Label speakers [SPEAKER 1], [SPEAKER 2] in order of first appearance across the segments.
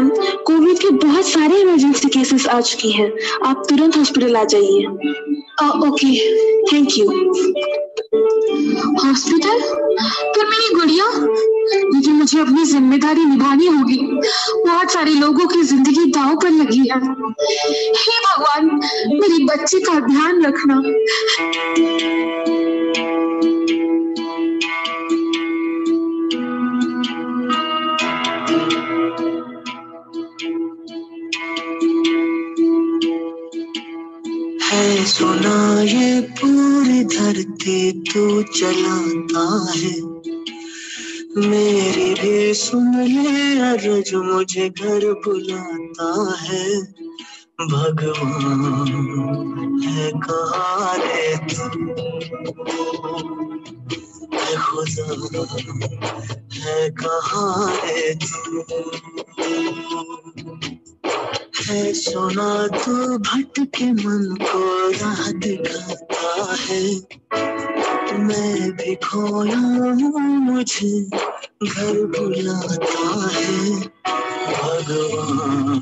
[SPEAKER 1] Ma'am, Covid के बहुत सारे इमरजेंसी केसेस आ चुके हैं। आप तुरंत हॉस्पिटल आ जाइए। Okay, thank you. हॉस्पिटल? पर मेरी गुड़िया? लेकिन मुझे अपनी जिम्मेदारी निभानी होगी। बहुत सारे लोगों की जिंदगी दांव पर लगी है। हे भगवान, मेरी बच्ची का ध्यान रखना।
[SPEAKER 2] है सुना ये पूरी धरती तू चलाता है, मेरी भी सुन ले अर्ज मुझे घर बुलाता है। भगवान है कहाँ रे तू, है खुदा है कहाँ रे तू। है सुना तू भटके मन को राह दिखाता है, मैं भी खोया हूँ मुझे घर बुलाता है। भगवान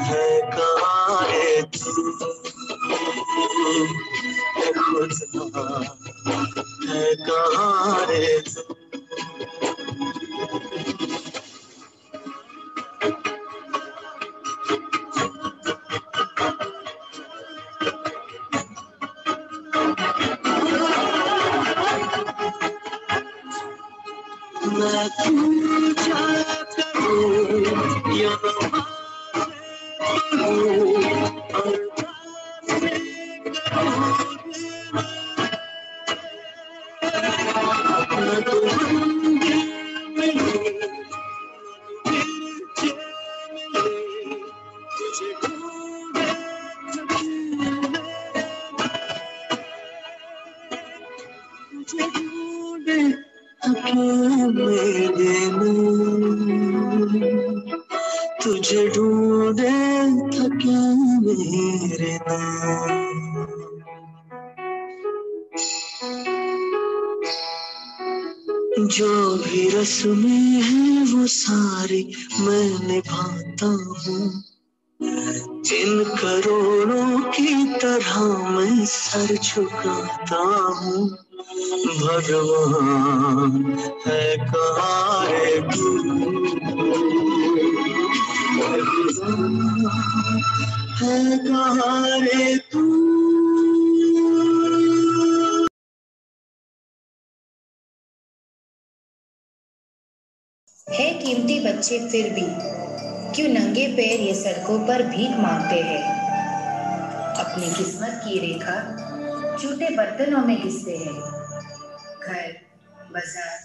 [SPEAKER 2] है कहाँ रे तू, है खुदा है कहाँ रे तू। मैं पूजा करूं या तुझे ढूंढे थके मेरे जो भी रस्में हैं वो सारी मैं निभाता हूँ, जिन करोड़ों की तरह मैं सर झुकाता हूँ। भगवान है कहाँ रे तू, है कहाँ रे तू।
[SPEAKER 3] है कीमती बच्चे फिर भी क्यों नंगे पैर ये सड़कों पर भीख मांगते हैं। अपनी किस्मत की रेखा झूठे बर्तनों में घिसते हैं। घर बाजार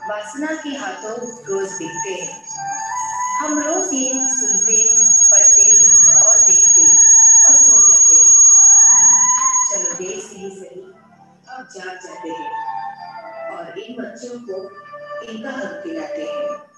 [SPEAKER 3] वासना के हाथों रोज बिकते हैं। हम रोज ये सुनते पढ़ते और देखते और सो जाते हैं। चलो देर से ही सही अब जाग जाते हैं और इन बच्चों को इनका हक दिलाते हैं।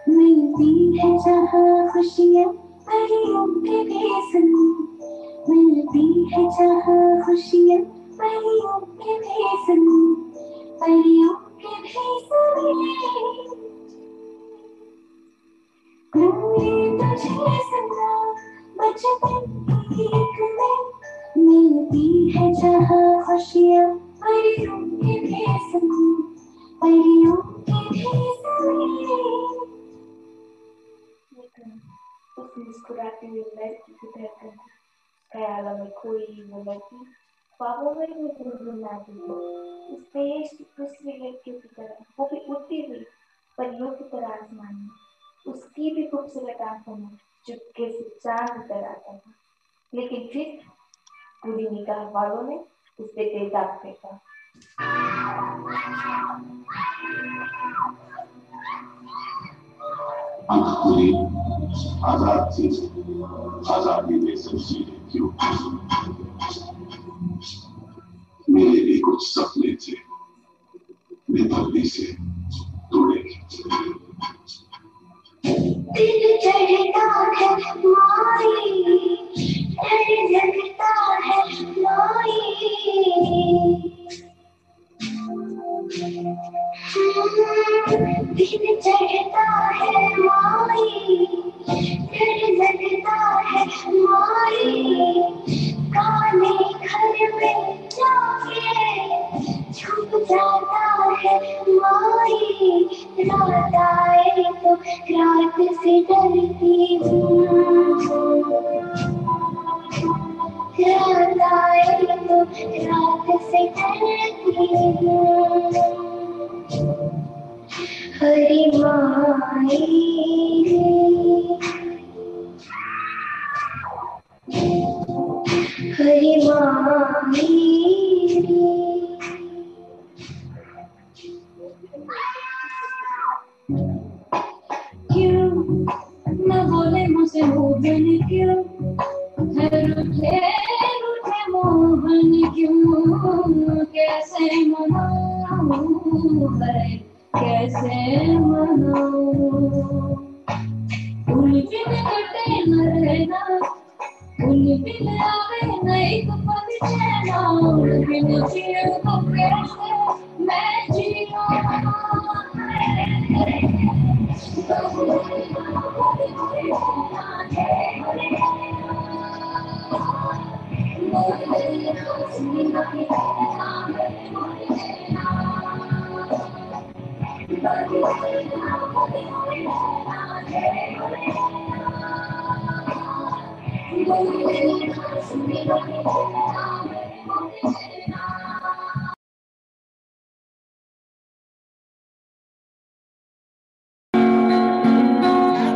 [SPEAKER 4] मिलती है जहाँ खुशियाँ परियों के भेसन, मिलती है जहाँ खुशियाँ परियों के भेसन, परियों के भेसन तुझे सना बचपन की एक में, मिलती है जहाँ खुशियाँ परियों के भेसन, परियों के भेसन। उस मुस्कुराती हुई लड़की की धड़कन, ख्यालों में खोई वो लड़की, ख्वाबों में भी गुनगुनाती है। उस देश की दूसरी लड़कियों की तरह वो भी उड़ती हुई परियों की तरह आसमान में, उसकी भी खूबसूरत आंखों में चुपके से चांद नजर आता था। लेकिन फिर बुरी निगाह वालों ने उस पे तेजाब फेंका।
[SPEAKER 5] आजाद थी, आजादी में शमशीरें क्यों? मेरे भी कुछ सपने थे, बेदर्दी से तोड़े।
[SPEAKER 4] दिल चढ़ता है माई, डर लगता है माई, दिल चढ़ता है माई, डर लगता है माई, काले घर में जाके छुप जाता है माई, रात आए तो रात से डरती हूँ, रात आए तो रात से डरती हूँ। हरी माई हरी माई, क्यों न बोले मुझे मोहन, क्यों है रूठे रूठे मोहन, क्यों कैसे मनाऊं है, कैसे मनाऊं। उन बिन कटे न रहना, उन बिन आवे नहीं तो पति चैना, उन बिन जियो तो कैसे मैं जियूं।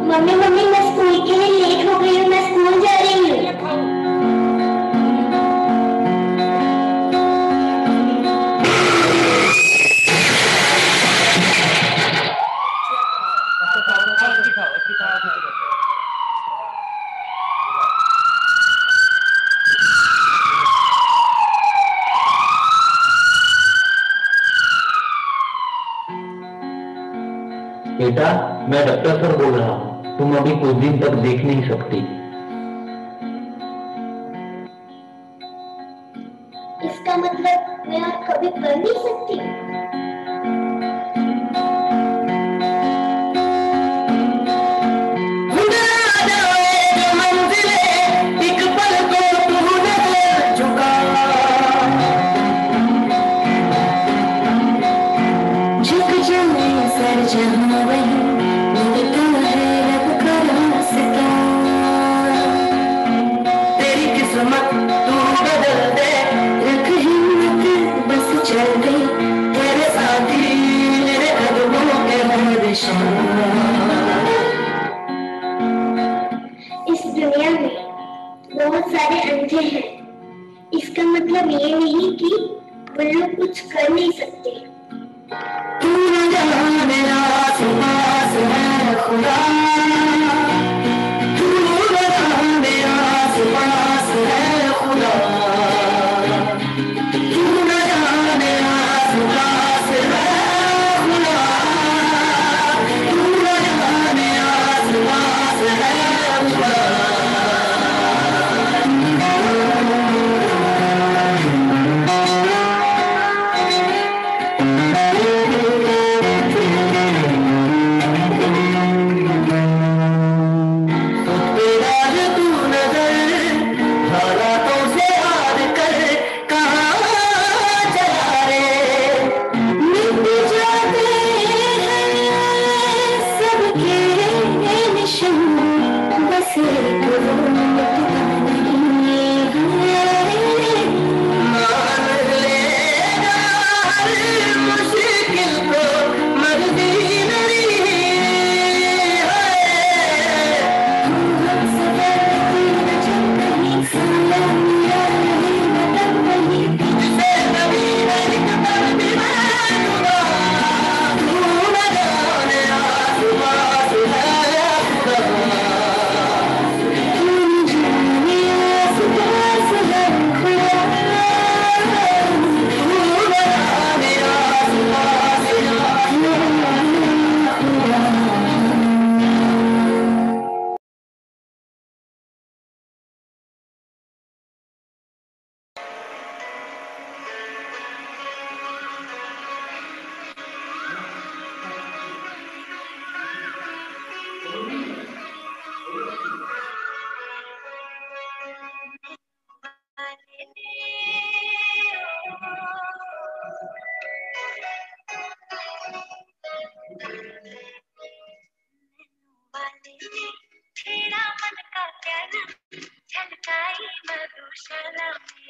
[SPEAKER 4] मम्मी मम्मी मैं स्कूल के लिए लेट हो गई हूँ, मैं स्कूल जा रही हूँ।
[SPEAKER 6] बेटा, मैं डॉक्टर सर बोल रहा हूँ, तुम अभी कुछ दिन तक देख नहीं सकती।
[SPEAKER 4] इसका मतलब मैं और कभी पढ़ नहीं सकती? इस दुनिया में बहुत सारे अंधे हैं, इसका मतलब ये नहीं कि वो लोग कुछ कर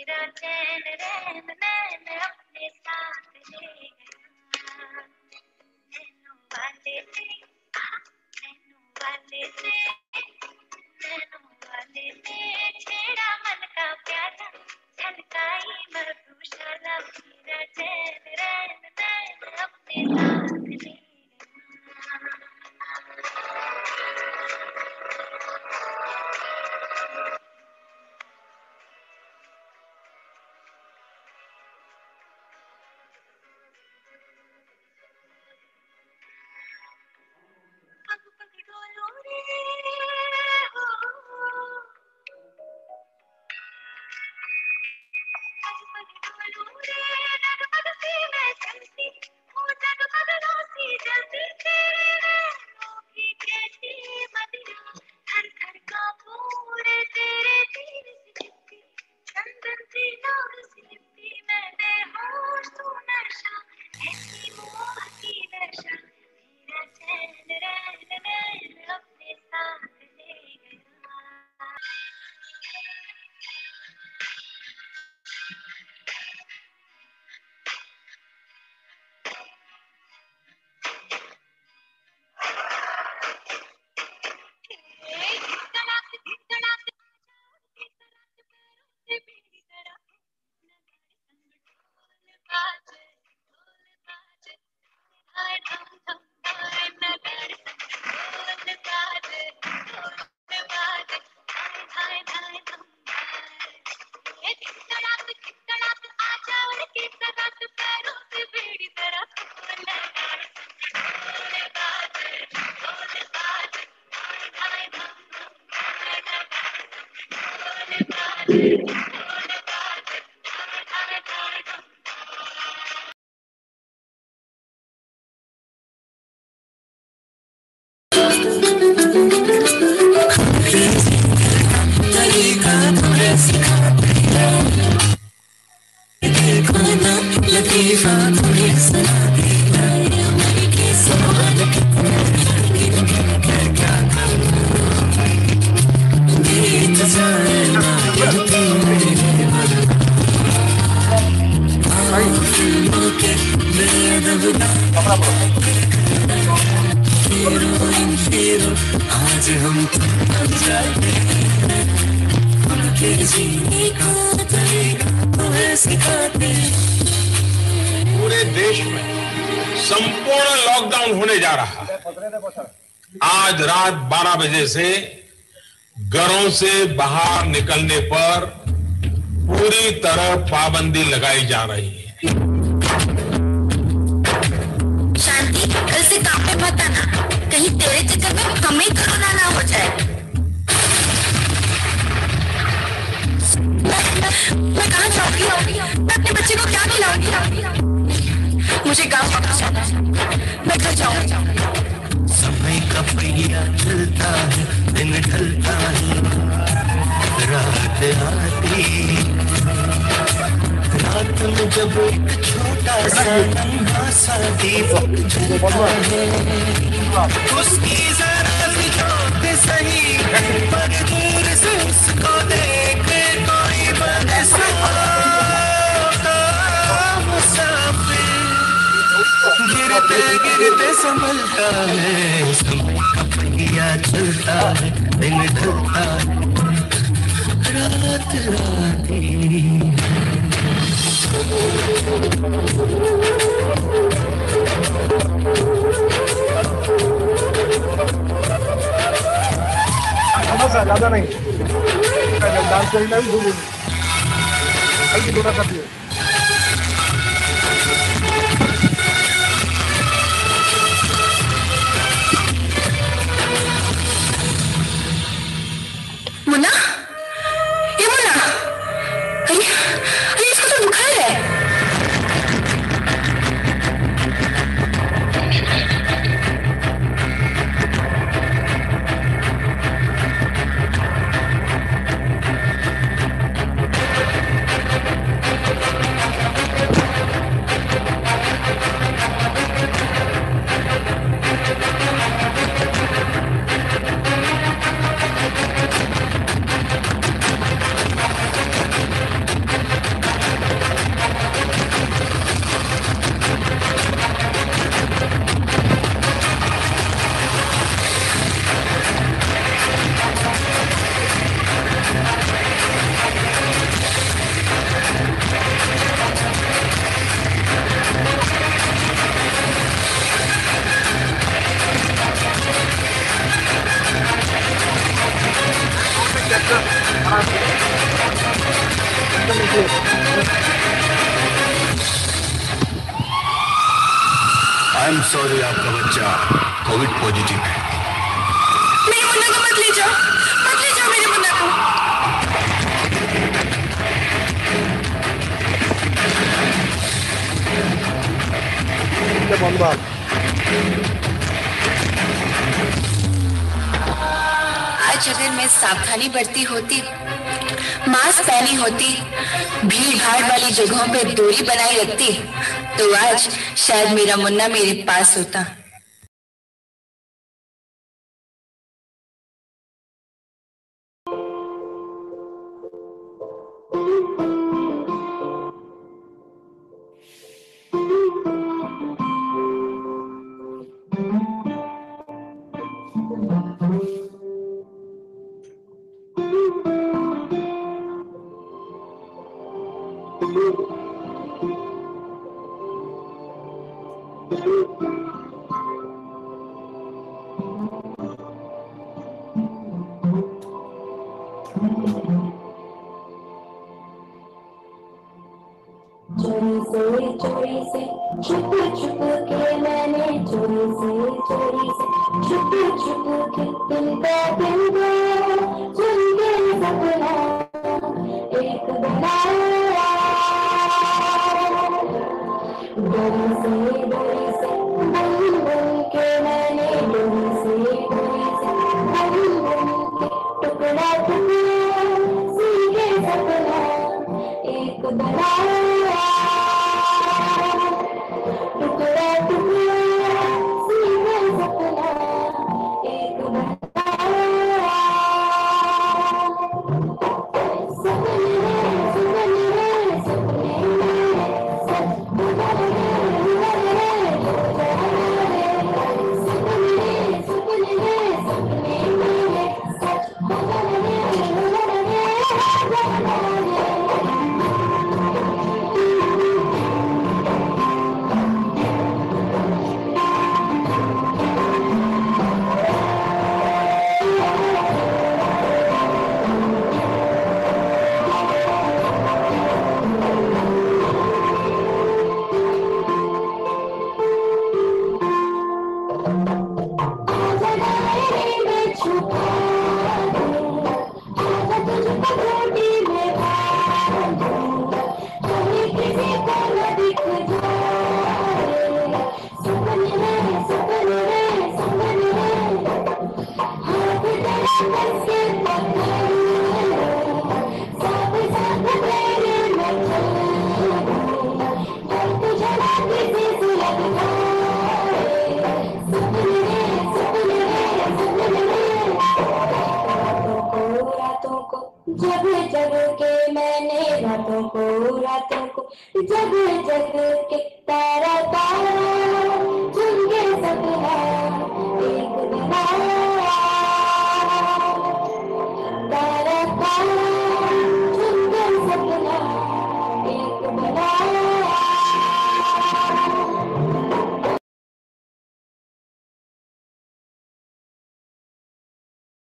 [SPEAKER 7] मेरा चैन रैन नैन अपने साथ ले गया। नैनों वाले ने छेड़ा मन का प्याला, छलकाई मधुशाला, मेरा चैन रैन नैन अपने साथ ले गया।
[SPEAKER 2] आज हम
[SPEAKER 8] पूरे देश में संपूर्ण लॉकडाउन होने जा रहा है। आज रात 12 बजे से घरों से बाहर निकलने पर पूरी तरह पाबंदी लगाई जा रही है।
[SPEAKER 7] शांति, कल से काम पे मत आना, कहीं तेरे चक्कर में हमें कोरोना ना हो जाए। मैं कहाँ जाऊंगी? मैं अपने बच्चे को क्या खिलाऊंगी? मुझे गाँव वापस जाना है, मैं घर जाऊंगी।
[SPEAKER 2] समय का पहिया चलता है, दिन ढलता है, रात आती। रात में जब एक छोटा सा नन्हा सा दीपक जलता है, उसकी जरा सी ज्योत सही पर दूर से उसको देखे कोई गिरते गिरते संभलता है। समय का पहिया चलता है, दिन ढलता है, रात आती।
[SPEAKER 9] ज्यादा नहीं डांस करेंगे थोड़ा सा
[SPEAKER 7] मुन्ना, ये मुन्ना, अरे इसको तो बुखार है।
[SPEAKER 10] सॉरी, आपका बच्चा कोविड पॉजिटिव है।
[SPEAKER 7] मेरे मुन्ना को मत ले जाओ मेरे मुन्ना को। आज अगर मैं सावधानी बरती होती, मास्क पहनी होती, भीड़ भाड़ वाली जगहों पे दूरी बनाई रखती, तो आज शायद मेरा मुन्ना मेरे पास होता।
[SPEAKER 11] चोरी से छुप छुप के मैंने चोरी से छुप छुप के तुमका सुन के सपना एक बनाया। डोरी से बन बन के मैंने डोरी से बन बन के टुकड़ा टुकड़ा सुन के सपना एक बनाया।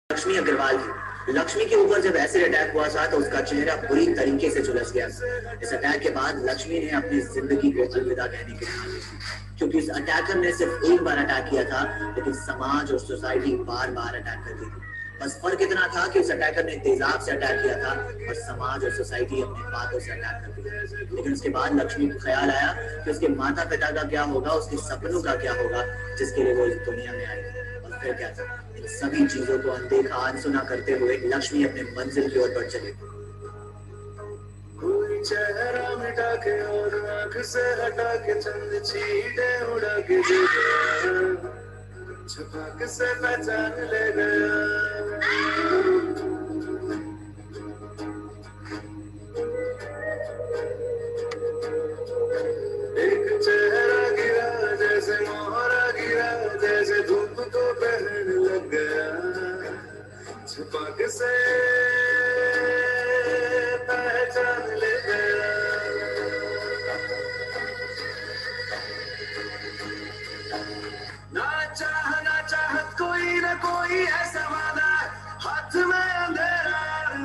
[SPEAKER 12] लक्ष्मी अग्रवाल की। लक्ष्मी के ऊपर जब एसिड अटैक हुआ था तो उसका चेहरा बुरी तरीके से झुलस गया। इस अटैक के बाद लक्ष्मी ने अपनी जिंदगी को अलविदा कहने की ठान ली, क्योंकि इस अटैकर ने सिर्फ एक बार अटैक किया था, लेकिन समाज और सोसाइटी बार बार अटैक करती थी। बस फर्क इतना था कि उस अटैकर ने तेजाब से अटैक किया था और समाज और सोसाइटी अपनी बातों से अटैक करती थी। लेकिन उसके बाद लक्ष्मी को ख्याल आया कि उसके माता पिता का क्या होगा, उसके सपनों का क्या होगा, जिसके लिए वो इस दुनिया में आई। और फिर क्या था, इन सभी चीजों को अनदेखा अनसुना करते हुए लक्ष्मी अपने मंजिल की ओर बढ़ चली।
[SPEAKER 2] कोई चेहरा मिटा के और आंख से हटा के चंद छींटे उड़ा के दे गया, छुपा से पहचान ले गया। एक चेहरा गिरा जैसे मोहरा गिरा, जैसे धूप को पहन लग गया, छुपा से पहचान ले गया। ना चाहत कोई ना कोई ऐसा वादा, हाथ में अंधेरा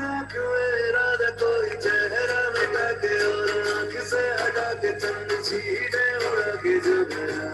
[SPEAKER 2] आंख में इरादा, कोई चेहरा मिटा के और आंख से हटा के चंद छींटे उड़ा के जो गया,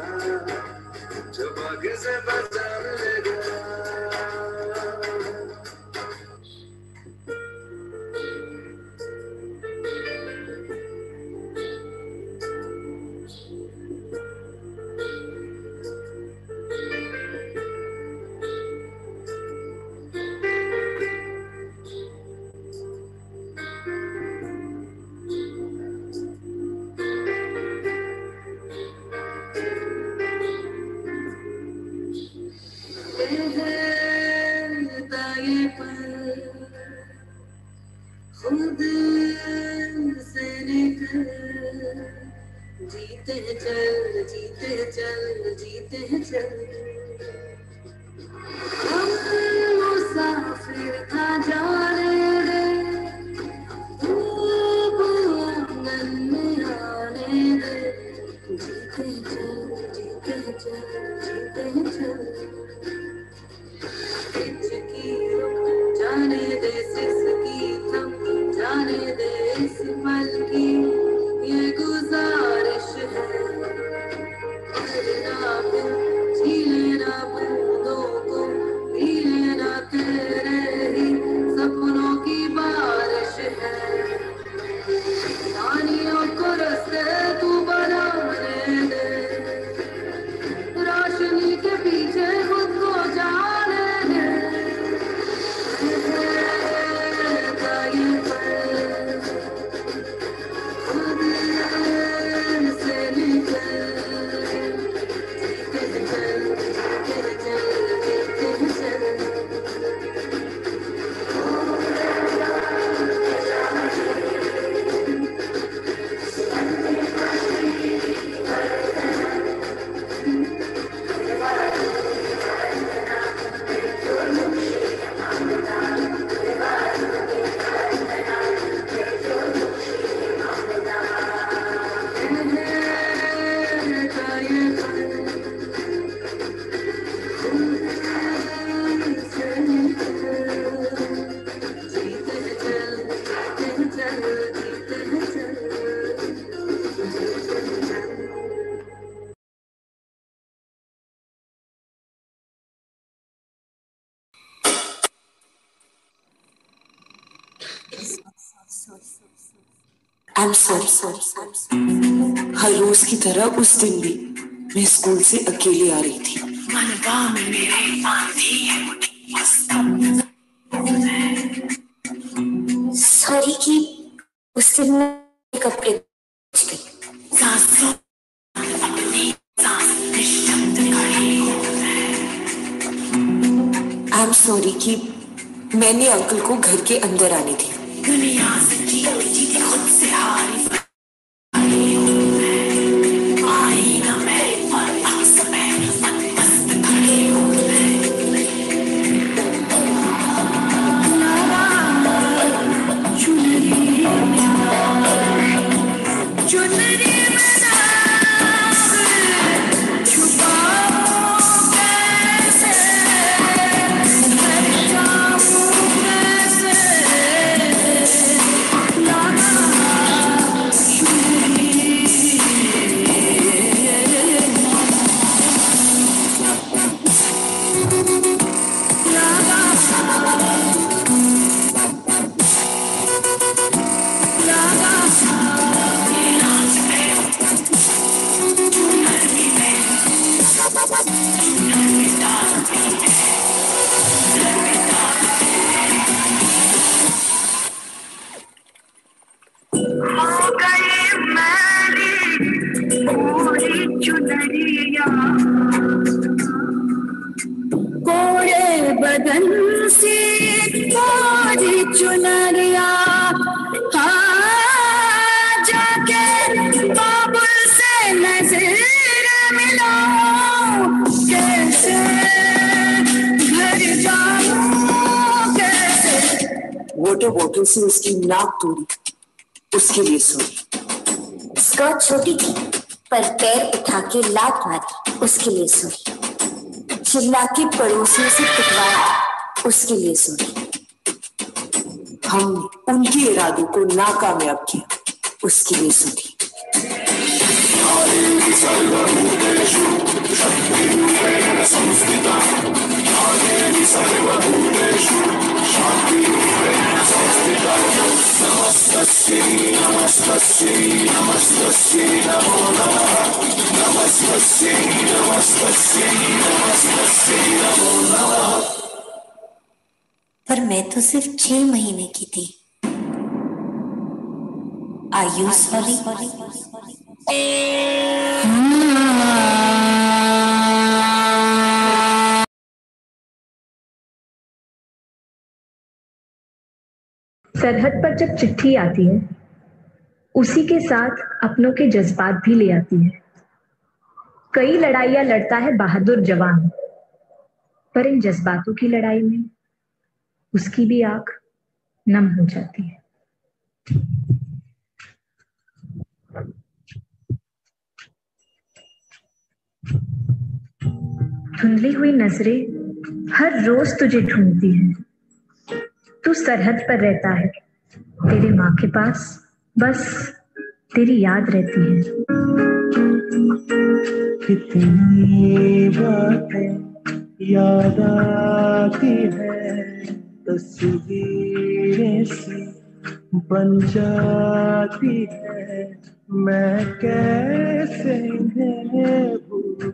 [SPEAKER 13] I'm sorry. हर रोज की तरह उस दिन भी मैं स्कूल से अकेली आ रही थी। मनवा में मेरे बांधी है
[SPEAKER 11] सॉरी कि उस दिन मैं कपड़े
[SPEAKER 13] सांसों अपनी सांस निशब्द खड़ी I'm sorry कि मैंने अंकल को घर के अंदर आने दी। दुनिया से जीती खुद से हारी बोतल से उसकी नाक तोड़ी, उसके लिए सॉरी।
[SPEAKER 11] स्कर्ट छोटी थी पर पैर उठा के लात मारी, उसके लिए सॉरी। चिल्ला के पड़ोसियों से पिटवाया, उसके लिए सॉरी।
[SPEAKER 13] हम उनके इरादों को नाकामयाब किया, उसके लिए सॉरी।
[SPEAKER 11] पर मैं तो सिर्फ 6 महीने की थी। Are you sorry?
[SPEAKER 14] सरहद पर जब चिट्ठी आती है, उसी के साथ अपनों के जज्बात भी ले आती है। कई लड़ाइयां लड़ता है बहादुर जवान, पर इन जज्बातों की लड़ाई में उसकी भी आंख नम हो जाती है। धुंधली हुई नजरें हर रोज तुझे ढूंढती हैं। तू सरहद पर रहता है, तेरे माँ के पास बस तेरी याद रहती है।
[SPEAKER 2] कितनी बातें याद आती है, तस्वीरें सी बन जाती है, मैं कैसे इन्हें भूलूं,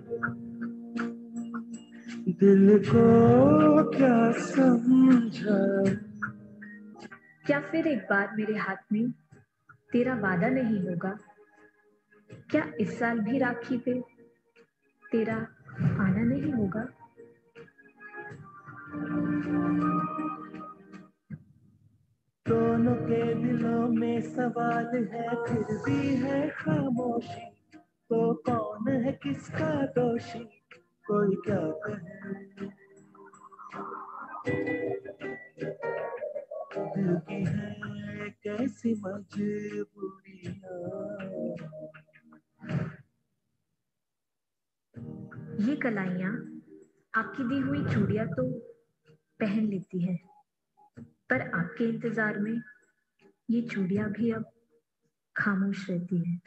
[SPEAKER 2] दिल को क्या समझा।
[SPEAKER 14] क्या फिर एक बार मेरे हाथ में तेरा वादा नहीं होगा? क्या इस साल भी राखी पे तेरा आना नहीं होगा?
[SPEAKER 2] दोनों के दिलों में सवाल है, फिर भी है खामोशी, तो कौन है किसका दोषी, कोई क्या कहे। दिल की है कैसी मजबूरियां।
[SPEAKER 14] ये कलाइयां आपकी दी हुई चूड़ियां तो पहन लेती है, पर आपके इंतजार में ये चूड़ियां भी अब खामोश रहती है।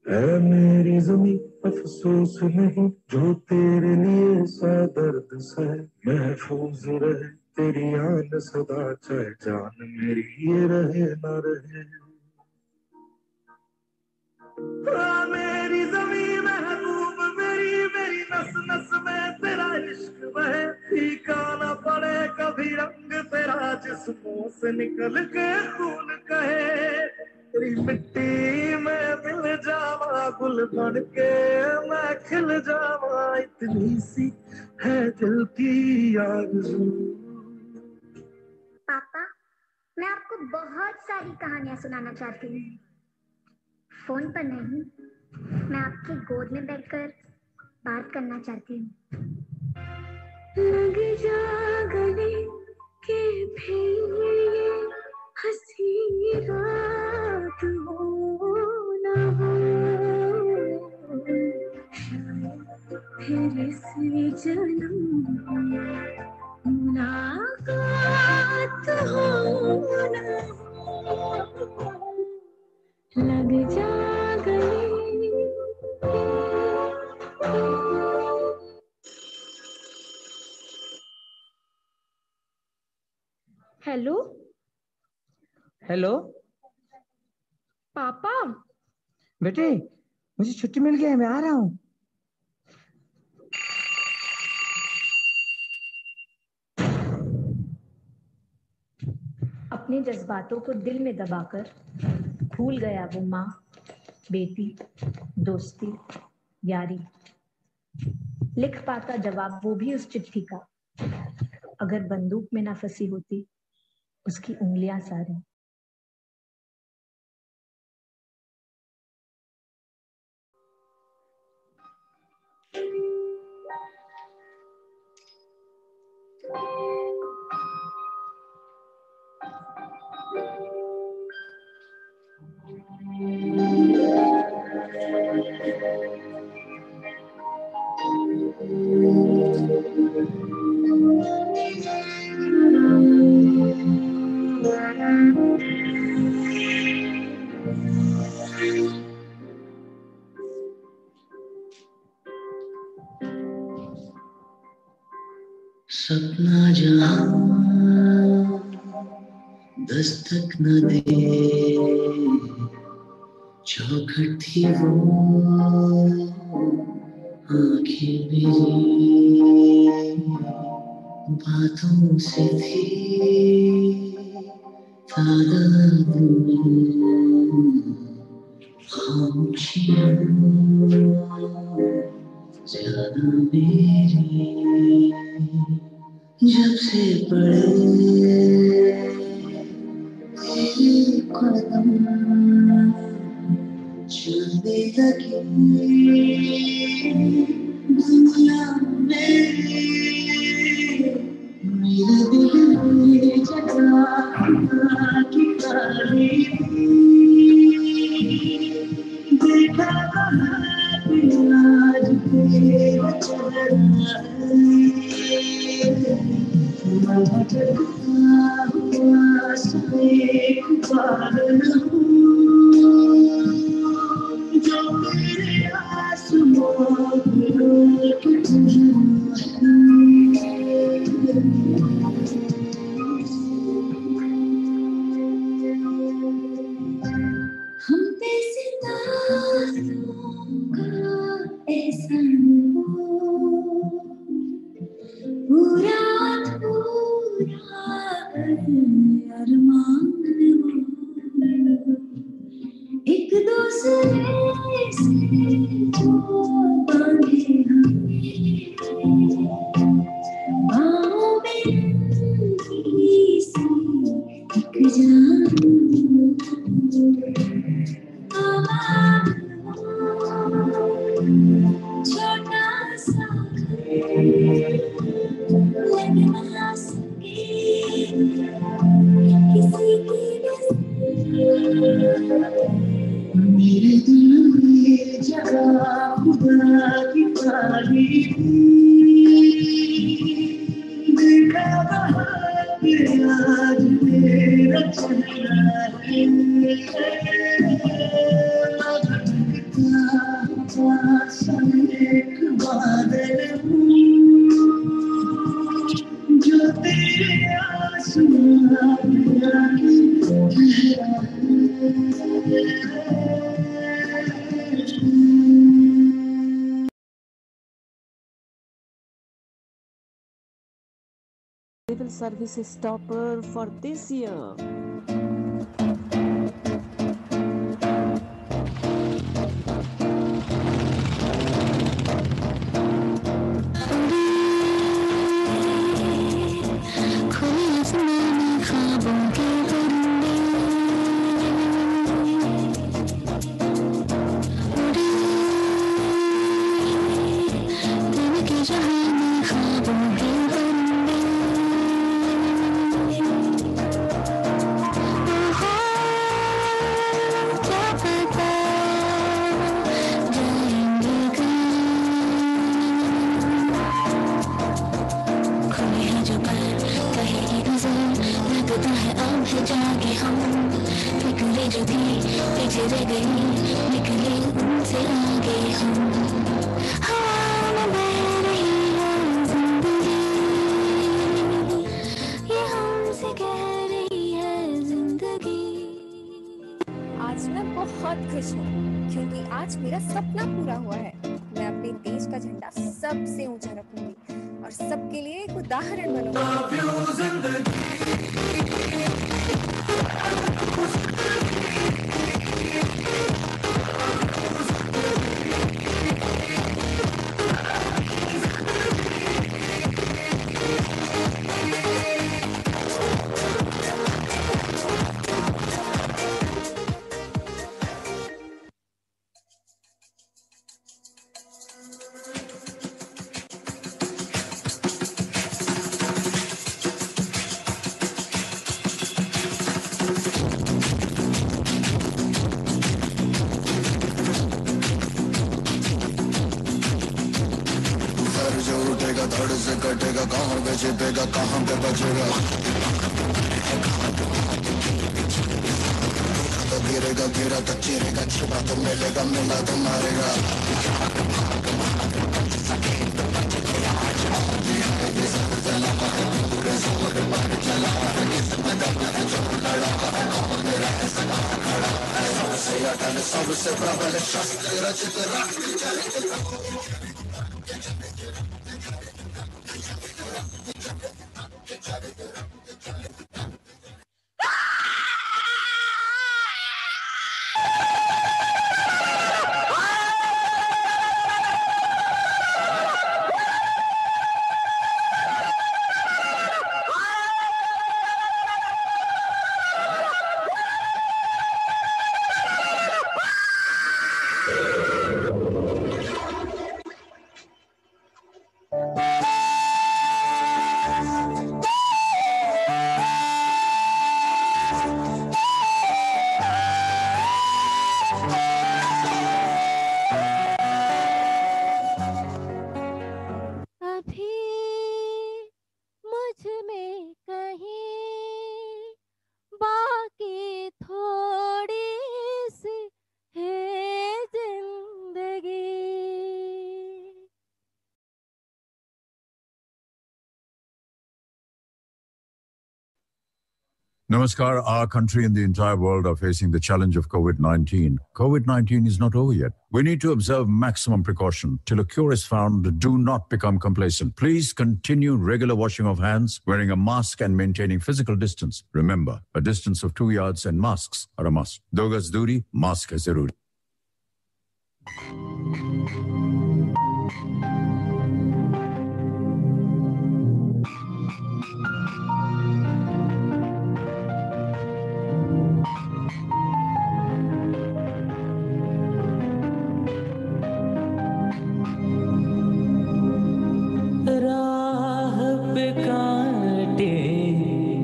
[SPEAKER 2] है मेरी ज़मीं अफसोस नहीं, जो तेरे लिए सा दर्द से महफूज रहे, तेरी आन सदा चाहे जान मेरी ये रहे न रहे। मेरी ज़मीं महबूब मेरी, मेरी नस नस में तेरा इश्क बहे, फीका न पड़े कभी रंग तेरा जिस्मों से निकल के खून कहे। तेरी मिट्टी में मिल जावा गुल बन के मैं खिल जावा, इतनी सी है दिल की आरज़ू।
[SPEAKER 15] पापा, मैं आपको बहुत सारी कहानियां सुनाना चाहती हूँ। फोन पर नहीं, मैं आपकी गोद में बैठकर बात करना चाहती हूँ।
[SPEAKER 1] लग जा गले के फिर ये हंसी रात हो न हो, फिर इस जन्म मुलाकात हो न हो। लग जा गले।
[SPEAKER 14] हेलो
[SPEAKER 16] हेलो
[SPEAKER 14] पापा।
[SPEAKER 16] बेटे, मुझे छुट्टी मिल गया है, मैं आ रहा हूँ।
[SPEAKER 14] अपने जज्बातों को दिल में दबाकर भूल गया वो माँ, बेटी, दोस्ती, यारी। लिख पाता जवाब वो भी उस चिट्ठी का, अगर बंदूक में ना फंसी होती उसकी उंगलियां सारी।
[SPEAKER 2] सपना जहां दस्तक न दे चौखट थी वो आंखें मेरी बातों से थी तादाद खामोशियाँ ज्यादा मेरी जब से पड़े तेरे कदम चलने लगी दुनिया मेरी मेरे दिल में जगह की तारीफ देखा आज तेरा चेहरा मैं भटकता हुआ एक पागल हूँ जो मेरे आसमां के हम पे सितारों का एहसान हो पूरा अधूरा अरमान हो एक दूसरे से जो बांधे हमें बाहों में रंगी सी एक जान छोटा सा लगना सके किसी की मेरे दिल में जगह खुदा की तारीफ देखा आज मेरा चेहरा एक बादल जो तेरे आसमां
[SPEAKER 17] civil service stopper for this year.
[SPEAKER 18] सबसे ऊंचा रखूंगी और सबके लिए एक उदाहरण बनूंगी।
[SPEAKER 19] धड़ से कटेगा कहाँ पे छिपेगा कहाँ पे बचेगा तो गिरेगा गिरा तो चिरेगा छिपा तो मिलेगा मिला तो मारेगा चला सबसे अटल सबसे प्रबल शस्त्र रचित रक्त
[SPEAKER 20] Namaskar, our country and the entire world are facing the challenge of COVID-19. COVID-19 is not over yet. We need to observe maximum precaution. Till a cure is found, do not become complacent. Please continue regular washing of hands, wearing a mask and maintaining physical distance. Remember, a distance of 2 yards and masks are a must. 2 gaz duri, mask hai zaruri.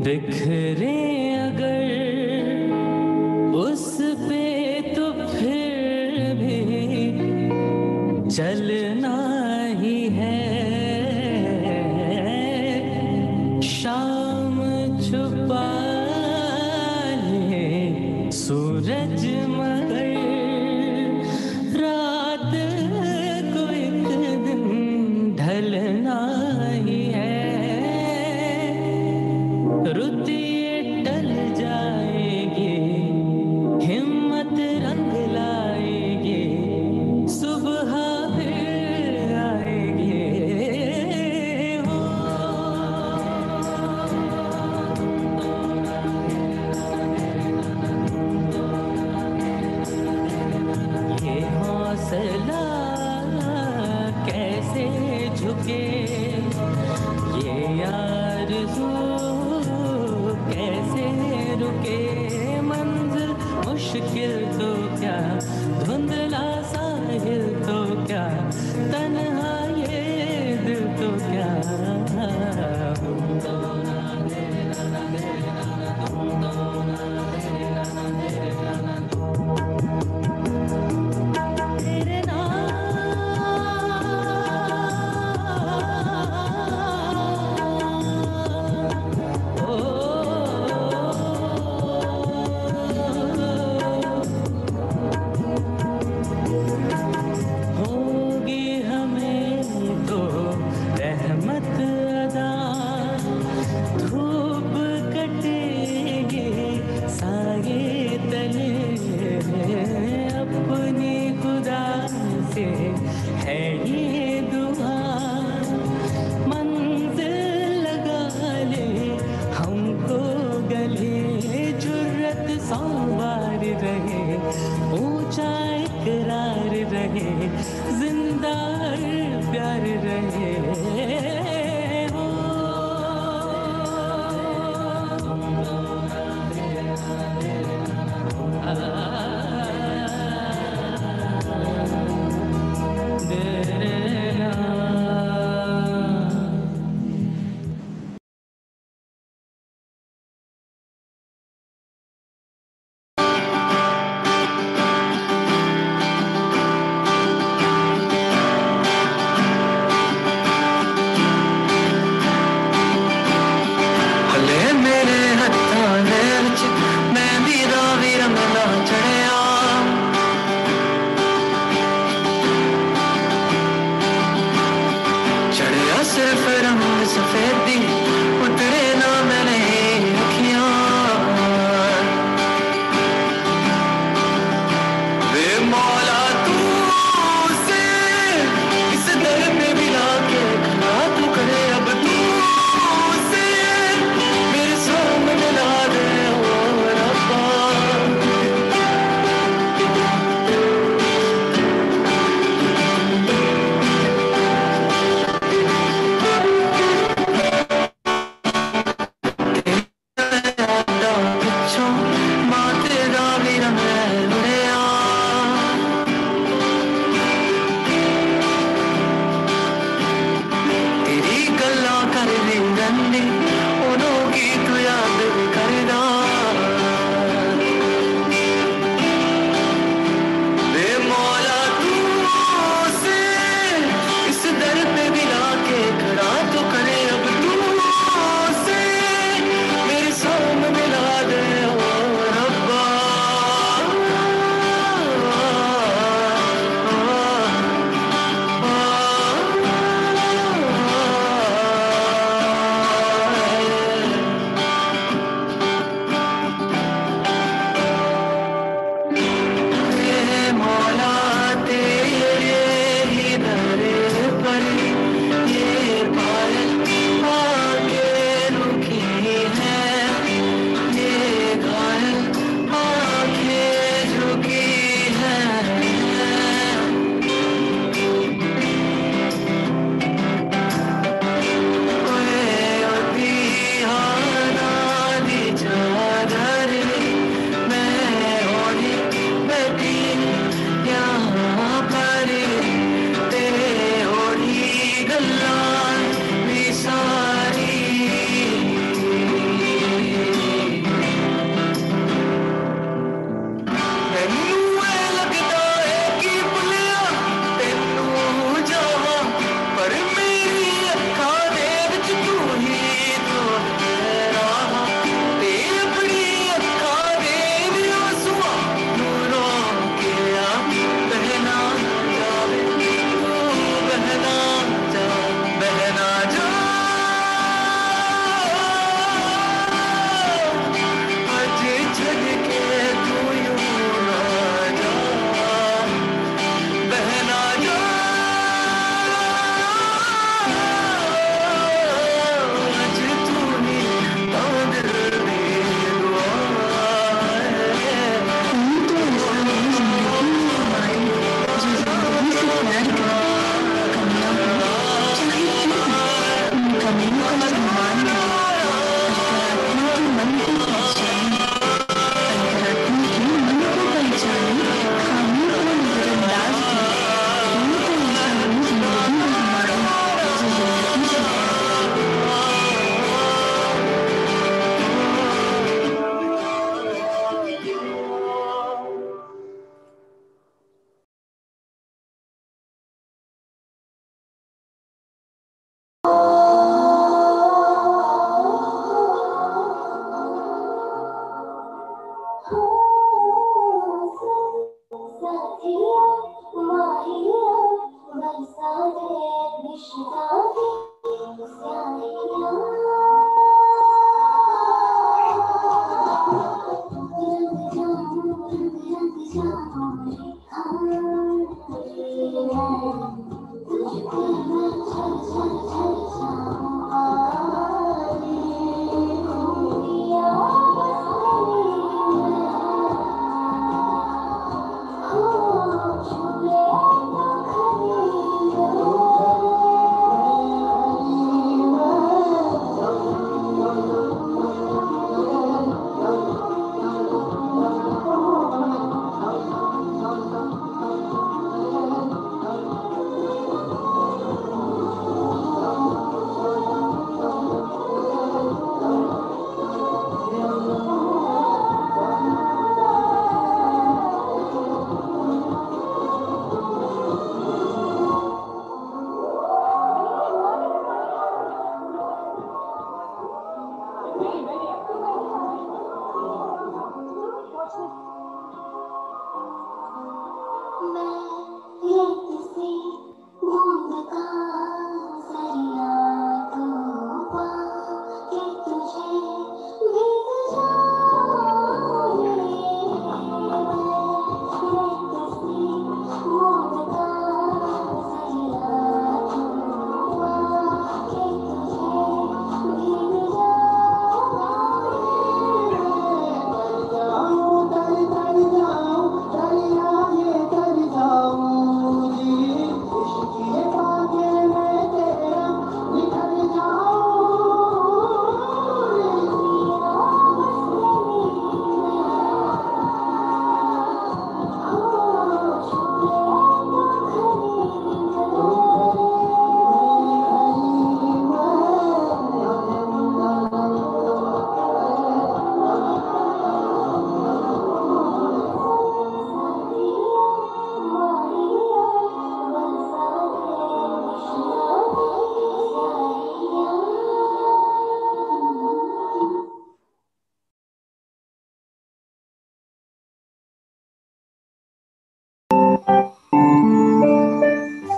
[SPEAKER 2] बिखरे अगर उस पे तो फिर भी चलना ही है। शाम छुपा ले सूरज मगर रात को एक दिन ढलना ही है। रुतिए टल जाएगी, हिम्मत रंग लाएगी, सुबह फिर आएगी। ये हौसला कैसे झुके, ये आरज़ू कैसे रुके। मंजिल मुश्किल तो क्या, धुंधला साहिल तो क्या, तन्हा ये दिल तो क्या। तेरे है ये दुआ, मंजिल लगा ले हमको गले। जुर्रत सांवार रहे, ऊंचा इकरार रहे, जिंदा प्यार रहे।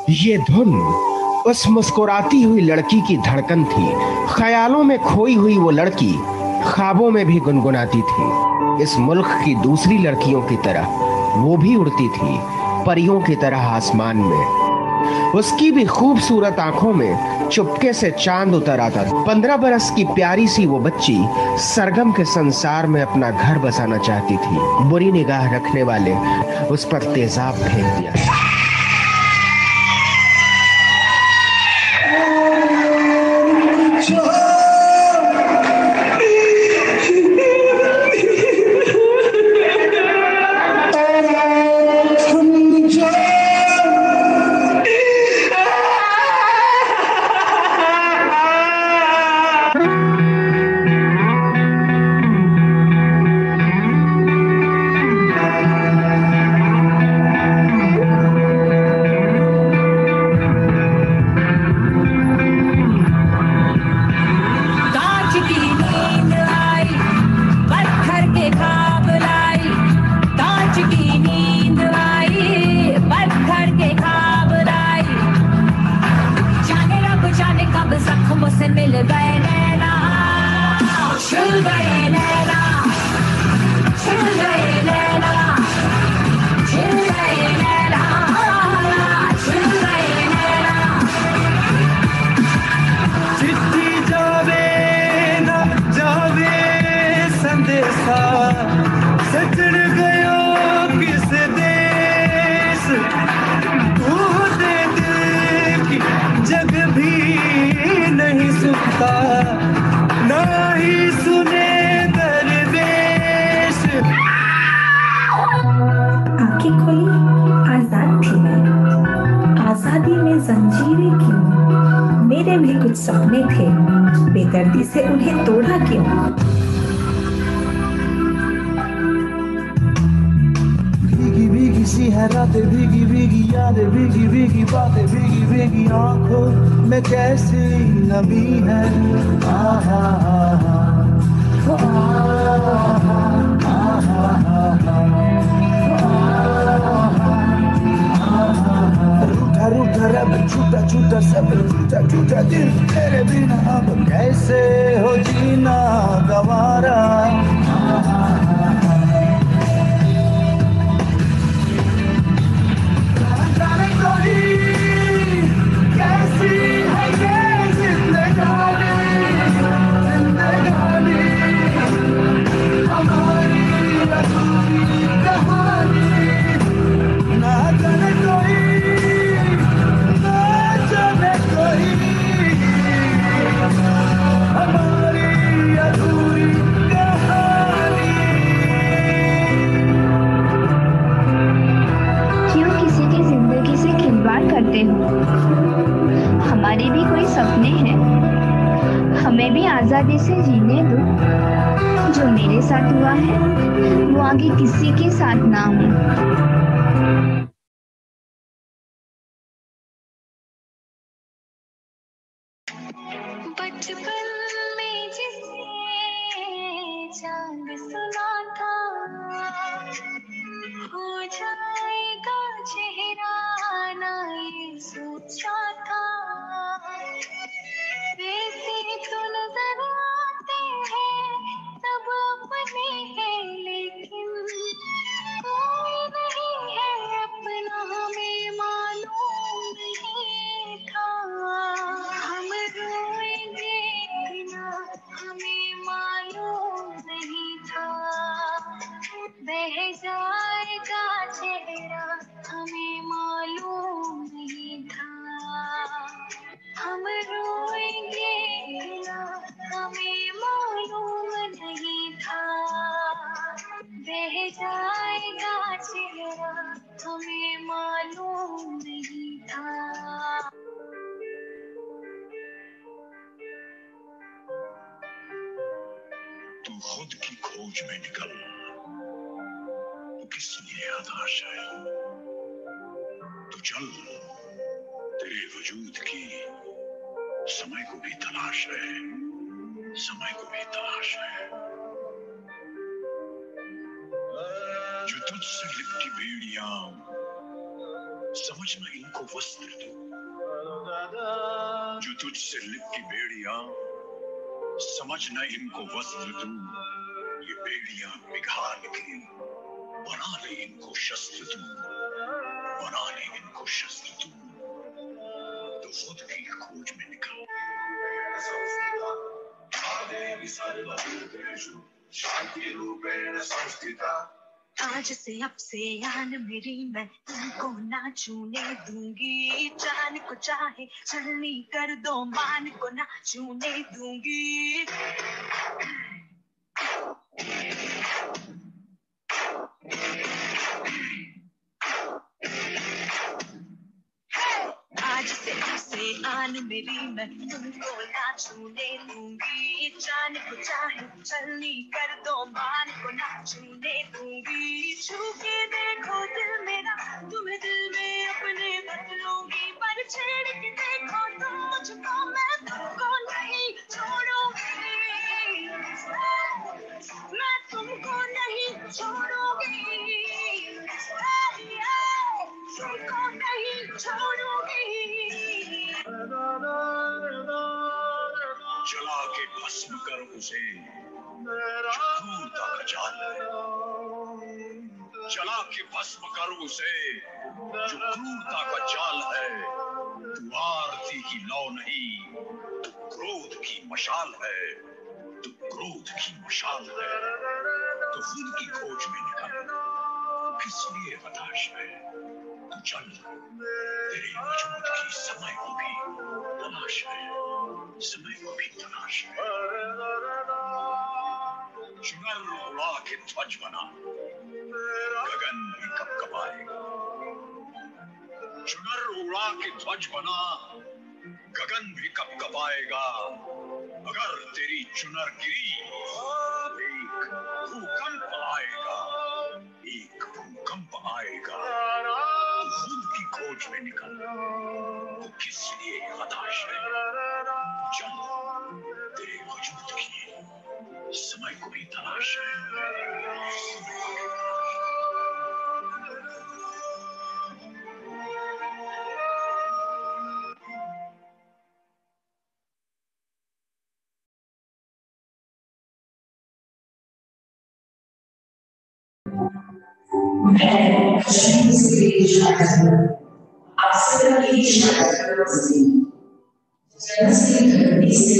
[SPEAKER 21] ये धुन उस मुस्कुराती हुई लड़की की धड़कन थी। ख्यालों में खोई हुई वो लड़की ख्वाबों में भी गुनगुनाती थी। इस मुल्क की दूसरी लड़कियों की तरह वो भी उड़ती थी, परियों की तरह आसमान में। उसकी भी खूबसूरत आंखों में चुपके से चांद उतर आता था। 15 बरस की प्यारी सी वो बच्ची सरगम के संसार में अपना घर बसाना चाहती थी। बुरी निगाह रखने वाले उस पर तेजाब फेंक दिया।
[SPEAKER 22] सपने थे, बेदर्दी से उन्हें तोड़ा क्यों?
[SPEAKER 2] भीगी भीगी सी है रातें, भीगी भीगी यादें, भीगी भीगी बातें, भीगी भीगी आंखों में कैसी नमी है। आहा आहा रूठा रूठा रब, छूटा छूटा सब, छूटा छूटा दिल तेरे बिना अब कैसे हो जीना गवारा। जाने कोई कैसी है ये जिंदगानी, जिंदगानी हमारी अधूरी कहानी। ना जाने कोई, ना जाने कोई हमारी अधूरी कहानी।
[SPEAKER 14] क्यों किसी की जिंदगी से खिलवाड़ करते हो? हमारे भी कोई सपने हैं, हमें भी आजादी से जीने दो। जो मेरे साथ हुआ है वो आगे किसी के साथ ना हो।
[SPEAKER 2] बचपन में जिसे चांद सुना था, हो जाएगा
[SPEAKER 3] दूसरा था। वैसे तो नजर आते हैं सब अपने हैं, लेकिन कोई नहीं है अपना, हमें मालूम नहीं था। हम रोएंगे ना, हमें मालूम नहीं था। बह जाएगा चेहरा, हमें मालूम नहीं था। हम रोएंगे ना, हमें मालूम नहीं था। बह जाएगा चेहरा, हमें मालूम नहीं था।
[SPEAKER 10] तू खुद की खोज में निकल, किस लिए हताश है? तो चल, तेरे वजूद की समय को भी तलाश है, समय को भी तलाश है। जो तुझसे लिपटी बेड़ियां, समझना इनको वस्त्र तू। जो तुझसे लिपटी बेड़ियां, समझना इनको वस्त्र तू। ये बेड़ियां पिघाल के बना ले इनको शस्त्र तू, बना ले इनको शस्त्र तू। तो खुद की खोज में निकल।
[SPEAKER 3] आज से अब से यान मेरी, मैं तुमको ना छूने दूंगी। जान को चाहे छलनी कर दो, मान को ना छूने दूंगी। आज से अब से आन मेरी, मैं तुमको ना छूने दूंगी। जान को चाहे छलनी कर दो, मान को ना छूने दूंगी। छू के देखो दिल मेरा, तुम्हें दिल में अपने बदलूंगी। पर छेड़ के देखो तुम मुझको, मैं तुमको नहीं छोड़ूंगी। मैं तुमको नहीं छोड़ूंगी, तुमको नहीं छोड़ूंगी।
[SPEAKER 10] जला के भस्म कर उसे, जो क्रूरता का जाल है। जला के भस्म कर उसे, जो क्रूरता का जाल है। तू आरती की लौ नहीं, तू क्रोध की मशाल है। तू क्रोध की मशाल है। तो खुद की खोज में निकल, किस लिए हताश है? तो चल, तेरे वजूद की समय को भी तलाश है, समय को भी तलाश है। चुनर उड़ा के ध्वज बना, गगन भी कपकपाएगा। चुनर उड़ा के ध्वज बना, गगन भी कपकपाएगा। अगर तेरी चुनर गिरी, एक भूकंप आएगा, एक भूकंप आएगा। तो खुद की खोज में निकल, तो किस लिए हताश है? चल, तेरे वजूद की समय को भी तलाश है।
[SPEAKER 5] मैं कश्मीर से आपसे कभी जनश्री धरती से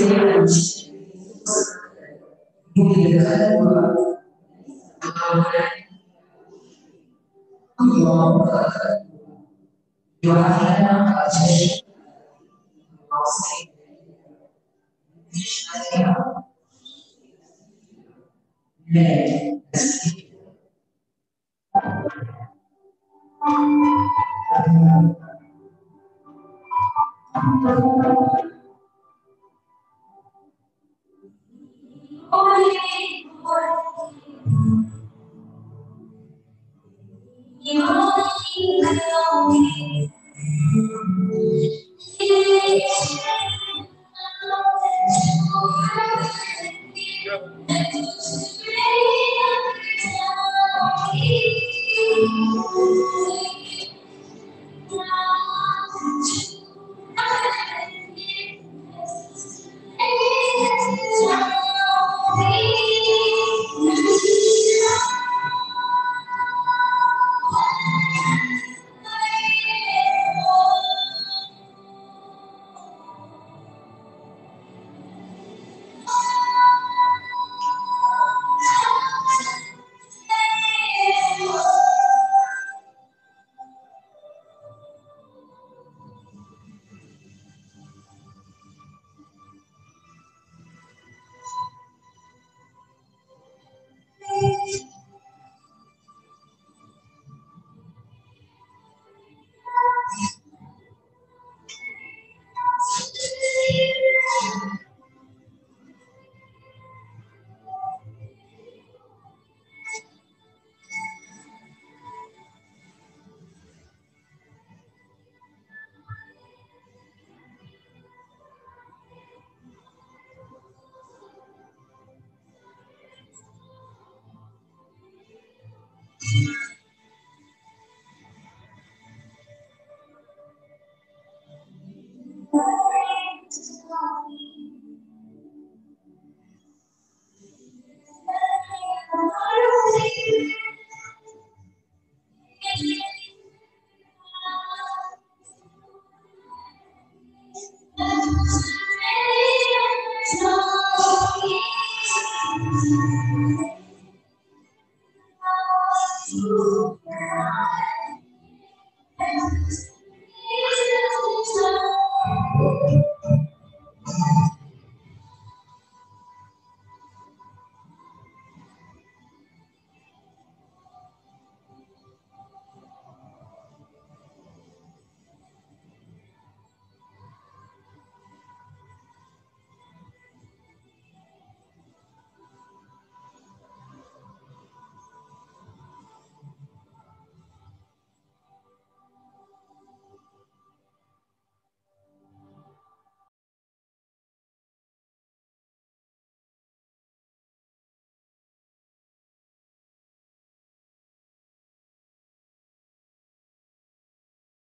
[SPEAKER 1] है।